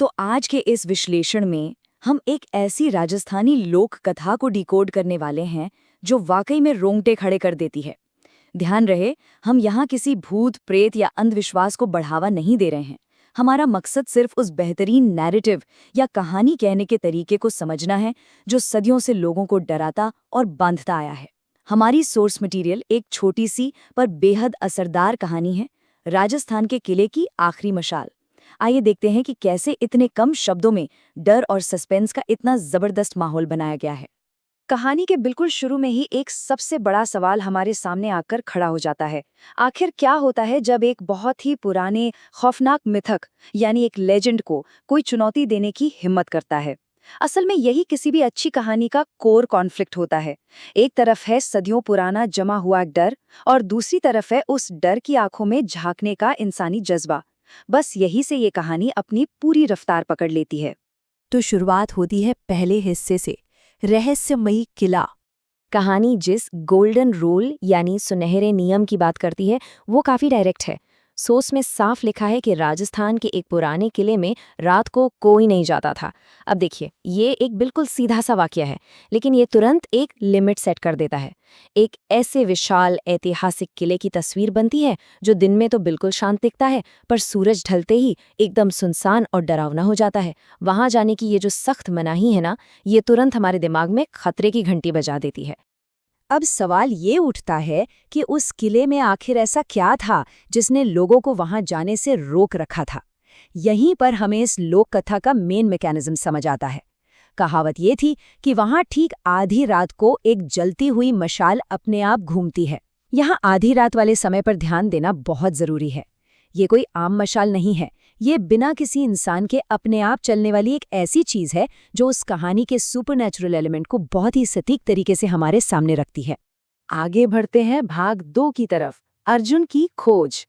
तो आज के इस विश्लेषण में हम एक ऐसी राजस्थानी लोक कथा को डिकोड करने वाले हैं जो वाकई में रोंगटे खड़े कर देती है। ध्यान रहे, हम यहाँ किसी भूत प्रेत या अंधविश्वास को बढ़ावा नहीं दे रहे हैं। हमारा मकसद सिर्फ उस बेहतरीन नैरेटिव या कहानी कहने के तरीके को समझना है जो सदियों से लोगों को डराता और बांधता आया है। हमारी सोर्स मटेरियल एक छोटी सी पर बेहद असरदार कहानी है, राजस्थान के किले की आखिरी मशाल। आइए देखते हैं कि कैसे इतने कम शब्दों में डर और सस्पेंस का इतना जबरदस्त माहौल बनाया गया है। कहानी के बिल्कुल शुरू में ही एक सबसे बड़ा सवाल हमारे सामने आकर खड़ा हो जाता है। आखिर क्या होता है जब एक बहुत ही पुराने खौफनाक मिथक यानी एक लेजेंड को कोई चुनौती देने की हिम्मत करता है? असल में यही किसी भी अच्छी कहानी का कोर कॉन्फ्लिक्ट होता है। एक तरफ है सदियों पुराना जमा हुआ डर और दूसरी तरफ है उस डर की आंखों में झांकने का इंसानी जज्बा। बस यही से ये कहानी अपनी पूरी रफ्तार पकड़ लेती है। तो शुरुआत होती है पहले हिस्से से, रहस्यमयी किला। कहानी जिस गोल्डन रूल यानी सुनहरे नियम की बात करती है वो काफ़ी डायरेक्ट है। सोर्स में साफ लिखा है कि राजस्थान के एक पुराने किले में रात को कोई नहीं जाता था। अब देखिए, ये एक बिल्कुल सीधा सा वाक्य है, लेकिन ये तुरंत एक लिमिट सेट कर देता है। एक ऐसे विशाल ऐतिहासिक किले की तस्वीर बनती है जो दिन में तो बिल्कुल शांत दिखता है, पर सूरज ढलते ही एकदम सुनसान और डरावना हो जाता है। वहां जाने की ये जो सख्त मनाही है ना, ये तुरंत हमारे दिमाग में खतरे की घंटी बजा देती है। अब सवाल ये उठता है कि उस किले में आखिर ऐसा क्या था जिसने लोगों को वहां जाने से रोक रखा था। यहीं पर हमें इस लोक कथा का मेन मैकेनिज्म समझ आता है। कहावत ये थी कि वहां ठीक आधी रात को एक जलती हुई मशाल अपने आप घूमती है। यहाँ आधी रात वाले समय पर ध्यान देना बहुत जरूरी है। ये कोई आम मशाल नहीं है, ये बिना किसी इंसान के अपने आप चलने वाली एक ऐसी चीज है जो उस कहानी के सुपरनैचुरल एलिमेंट को बहुत ही सटीक तरीके से हमारे सामने रखती है। आगे बढ़ते हैं भाग 2 की तरफ, अर्जुन की खोज।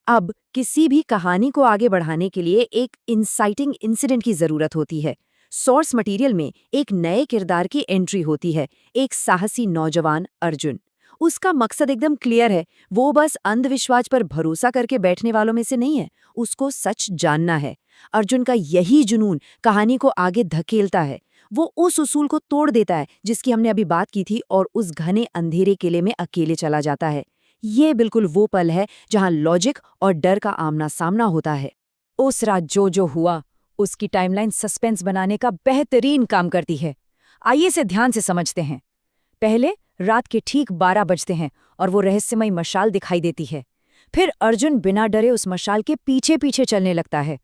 अब किसी भी कहानी को आगे बढ़ाने के लिए एक इंसाइटिंग इंसिडेंट की जरूरत होती है। सोर्स मटेरियल में एक नए किरदार की एंट्री होती है, एक साहसी नौजवान अर्जुन। उसका मकसद एकदम क्लियर है, वो बस अंधविश्वास पर भरोसा करके बैठने वालों में से नहीं है, उसको सच जानना है। अर्जुन का यही जुनून कहानी को आगे धकेलता है। वो उस उसूल को तोड़ देता है जिसकी हमने अभी बात की थी और उस घने अंधेरे किले में अकेले चला जाता है। ये बिल्कुल वो पल है जहां लॉजिक और डर का आमना सामना होता है। उस रात जो हुआ उसकी टाइमलाइन सस्पेंस बनाने का बेहतरीन काम करती है। आइए इसे ध्यान से समझते हैं। पहले रात के ठीक 12 बजते हैं और वो रहस्यमयी मशाल दिखाई देती है। फिर अर्जुन बिना डरे उस मशाल के पीछे पीछे चलने लगता है।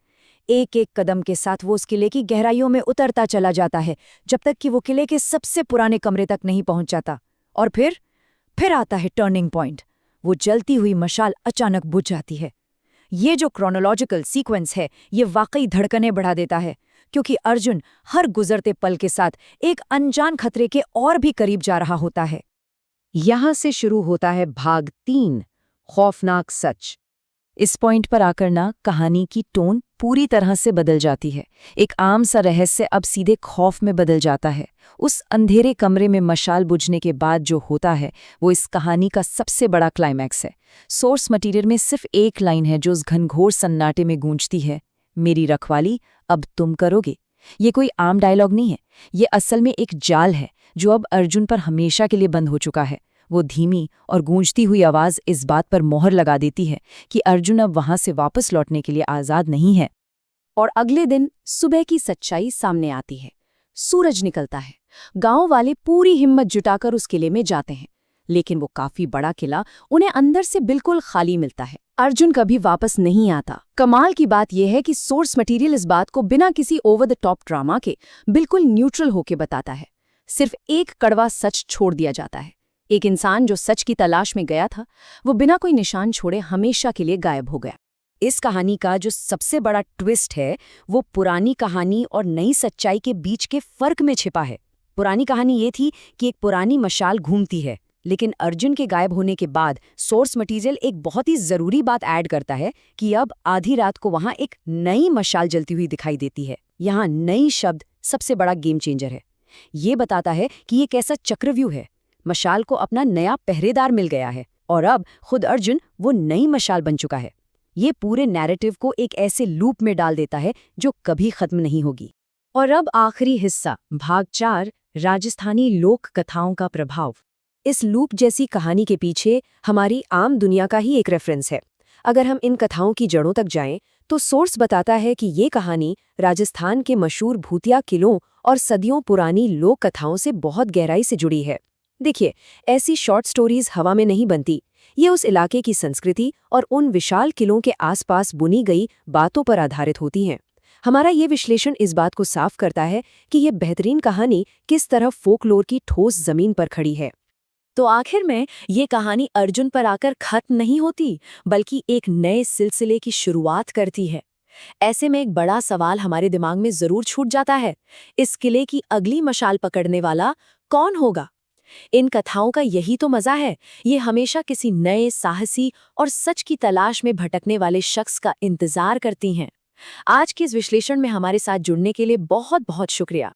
एक एक कदम के साथ वो उस किले की गहराइयों में उतरता चला जाता है, जब तक कि वो किले के सबसे पुराने कमरे तक नहीं पहुंच जाता। और फिर आता है टर्निंग पॉइंट। वो जलती हुई मशाल अचानक बुझ जाती है। ये जो क्रोनोलॉजिकल सीक्वेंस है, ये वाकई धड़कनें बढ़ा देता है, क्योंकि अर्जुन हर गुजरते पल के साथ एक अनजान खतरे के और भी करीब जा रहा होता है। यहाँ से शुरू होता है भाग 3, खौफनाक सच। इस पॉइंट पर आकर ना कहानी की टोन पूरी तरह से बदल जाती है। एक आम सा रहस्य अब सीधे खौफ में बदल जाता है। उस अंधेरे कमरे में मशाल बुझने के बाद जो होता है वो इस कहानी का सबसे बड़ा क्लाइमैक्स है। सोर्स मटेरियल में सिर्फ एक लाइन है जो उस घनघोर सन्नाटे में गूंजती है, मेरी रखवाली अब तुम करोगे। ये कोई आम डायलॉग नहीं है, ये असल में एक जाल है जो अब अर्जुन पर हमेशा के लिए बंद हो चुका है। वो धीमी और गूंजती हुई आवाज इस बात पर मोहर लगा देती है कि अर्जुन अब वहां से वापस लौटने के लिए आजाद नहीं है। और अगले दिन सुबह की सच्चाई सामने आती है। सूरज निकलता है। गांव वाले पूरी हिम्मत जुटाकर उस किले में जाते हैं, लेकिन वो काफी बड़ा किला उन्हें अंदर से बिल्कुल खाली मिलता है। अर्जुन कभी वापस नहीं आता। कमाल की बात यह है कि सोर्स मटेरियल इस बात को बिना किसी ओवर द टॉप ड्रामा के बिल्कुल न्यूट्रल होके बताता है। सिर्फ एक कड़वा सच छोड़ दिया जाता है। एक इंसान जो सच की तलाश में गया था, वो बिना कोई निशान छोड़े हमेशा के लिए गायब हो गया। इस कहानी का जो सबसे बड़ा ट्विस्ट है वो पुरानी कहानी और नई सच्चाई के बीच के फर्क में छिपा है। पुरानी कहानी ये थी कि एक पुरानी मशाल घूमती है, लेकिन अर्जुन के गायब होने के बाद सोर्स मटेरियल एक बहुत ही जरूरी बात ऐड करता है कि अब आधी रात को वहां एक नई मशाल जलती हुई दिखाई देती है। यहाँ नई शब्द सबसे बड़ा गेम चेंजर है। ये बताता है कि ये कैसा चक्रव्यूह है। मशाल को अपना नया पहरेदार मिल गया है और अब खुद अर्जुन वो नई मशाल बन चुका है। ये पूरे नैरेटिव को एक ऐसे लूप में डाल देता है जो कभी खत्म नहीं होगी। और अब आखिरी हिस्सा, भाग 4, राजस्थानी लोक कथाओं का प्रभाव। इस लूप जैसी कहानी के पीछे हमारी आम दुनिया का ही एक रेफरेंस है। अगर हम इन कथाओं की जड़ों तक जाएं, तो सोर्स बताता है कि ये कहानी राजस्थान के मशहूर भूतिया किलों और सदियों पुरानी लोक कथाओं से बहुत गहराई से जुड़ी है। देखिए, ऐसी शॉर्ट स्टोरीज हवा में नहीं बनती। ये उस इलाके की संस्कृति और उन विशाल किलों के आसपास बुनी गई बातों पर आधारित होती हैं। हमारा ये विश्लेषण इस बात को साफ करता है कि ये बेहतरीन कहानी किस तरह फोकलोर की ठोस जमीन पर खड़ी है। तो आखिर में ये कहानी अर्जुन पर आकर खत्म नहीं होती, बल्कि एक नए सिलसिले की शुरुआत करती है। ऐसे में एक बड़ा सवाल हमारे दिमाग में जरूर छूट जाता है, इस किले की अगली मशाल पकड़ने वाला कौन होगा? इन कथाओं का यही तो मजा है, ये हमेशा किसी नए, साहसी और सच की तलाश में भटकने वाले शख्स का इंतजार करती हैं। आज के इस विश्लेषण में हमारे साथ जुड़ने के लिए बहुत बहुत शुक्रिया।